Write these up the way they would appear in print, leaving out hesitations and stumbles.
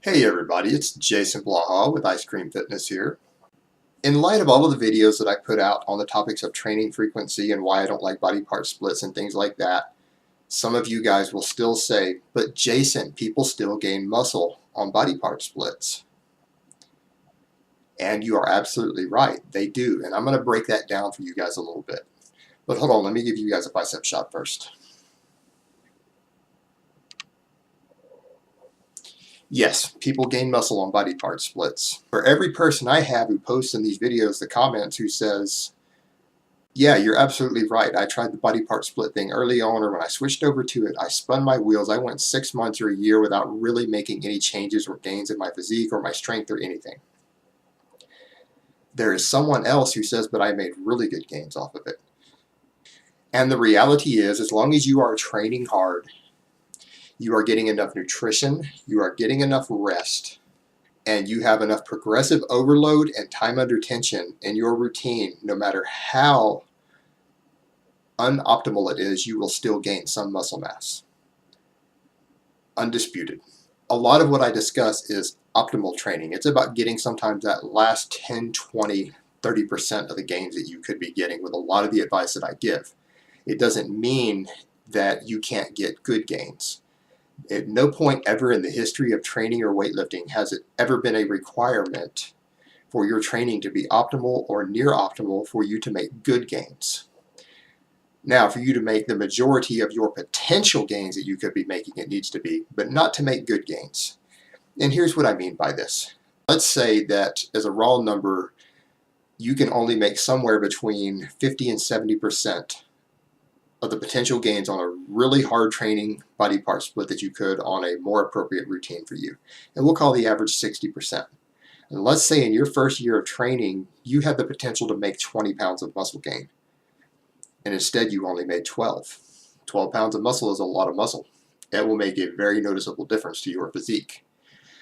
Hey everybody, it's Jason Blaha with Ice Cream Fitness here. In light of all of the videos that I put out on the topics of training frequency and why I don't like body part splits and things like that, some of you guys will still say, but Jason, people still gain muscle on body part splits. And you are absolutely right, they do. And I'm going to break that down for you guys a little bit. But hold on, let me give you guys a bicep shot first. Yes, people gain muscle on body part splits. For every person I have who posts in these videos the comments who says, yeah, you're absolutely right. I tried the body part split thing early on, or when I switched over to it, I spun my wheels. I went 6 months or a year without really making any changes or gains in my physique or my strength or anything. There is someone else who says, but I made really good gains off of it. And the reality is, as long as you are training hard, you are getting enough nutrition, you are getting enough rest, and you have enough progressive overload and time under tension in your routine, no matter how unoptimal it is, you will still gain some muscle mass. Undisputed. A lot of what I discuss is optimal training. It's about getting sometimes that last 10, 20, 30% of the gains that you could be getting with a lot of the advice that I give. It doesn't mean that you can't get good gains. At no point ever in the history of training or weightlifting has it ever been a requirement for your training to be optimal or near optimal for you to make good gains. Now, for you to make the majority of your potential gains that you could be making, it needs to be, but not to make good gains. And here's what I mean by this. Let's say that as a raw number, you can only make somewhere between 50 and 70% of the potential gains on a really hard training body part split that you could on a more appropriate routine for you. And we'll call the average 60%. And let's say in your first year of training, you had the potential to make 20 pounds of muscle gain. And instead you only made 12. 12 pounds of muscle is a lot of muscle. It will make a very noticeable difference to your physique.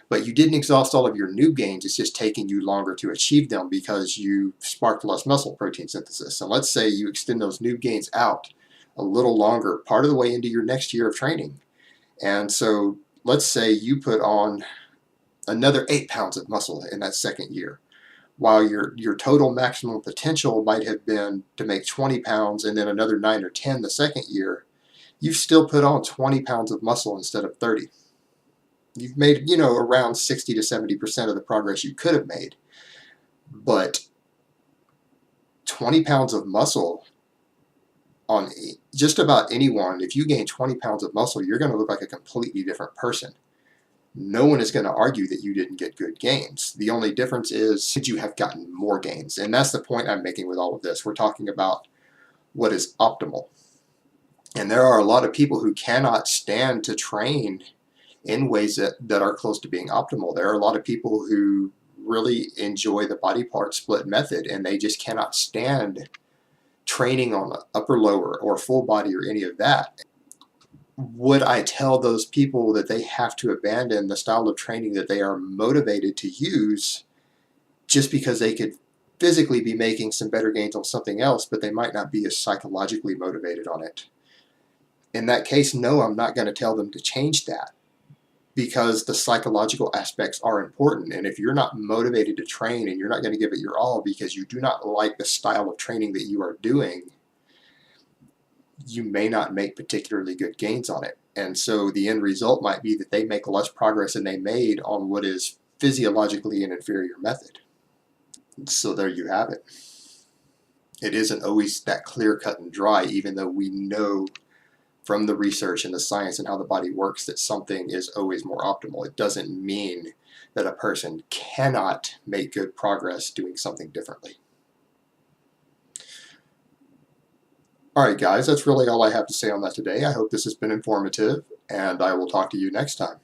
But you didn't exhaust all of your new gains, it's just taking you longer to achieve them because you sparked less muscle protein synthesis. And let's say you extend those new gains out a little longer, part of the way into your next year of training. And so let's say you put on another 8 pounds of muscle in that second year, while your total maximum potential might have been to make 20 pounds and then another 9 or 10 the second year. You've still put on 20 pounds of muscle instead of 30. You've made, around 60 to 70% of the progress you could have made. But 20 pounds of muscle on just about anyone, if you gain 20 pounds of muscle, you're going to look like a completely different person. No one is going to argue that you didn't get good gains. The only difference is that you have gotten more gains. And that's the point I'm making with all of this. We're talking about what is optimal. And there are a lot of people who cannot stand to train in ways that are close to being optimal. There are a lot of people who really enjoy the body part split method and they just cannot stand training on upper, lower, or full body or any of that. Would I tell those people that they have to abandon the style of training that they are motivated to use just because they could physically be making some better gains on something else, but they might not be as psychologically motivated on it? In that case, no, I'm not going to tell them to change that, because the psychological aspects are important. And if you're not motivated to train and you're not going to give it your all because you do not like the style of training that you are doing, you may not make particularly good gains on it. And so the end result might be that they make less progress than they made on what is physiologically an inferior method. So there you have it. It isn't always that clear cut and dry, even though we know from the research and the science and how the body works that something is always more optimal. It doesn't mean that a person cannot make good progress doing something differently. Alright guys, that's really all I have to say on that today. I hope this has been informative, and I will talk to you next time.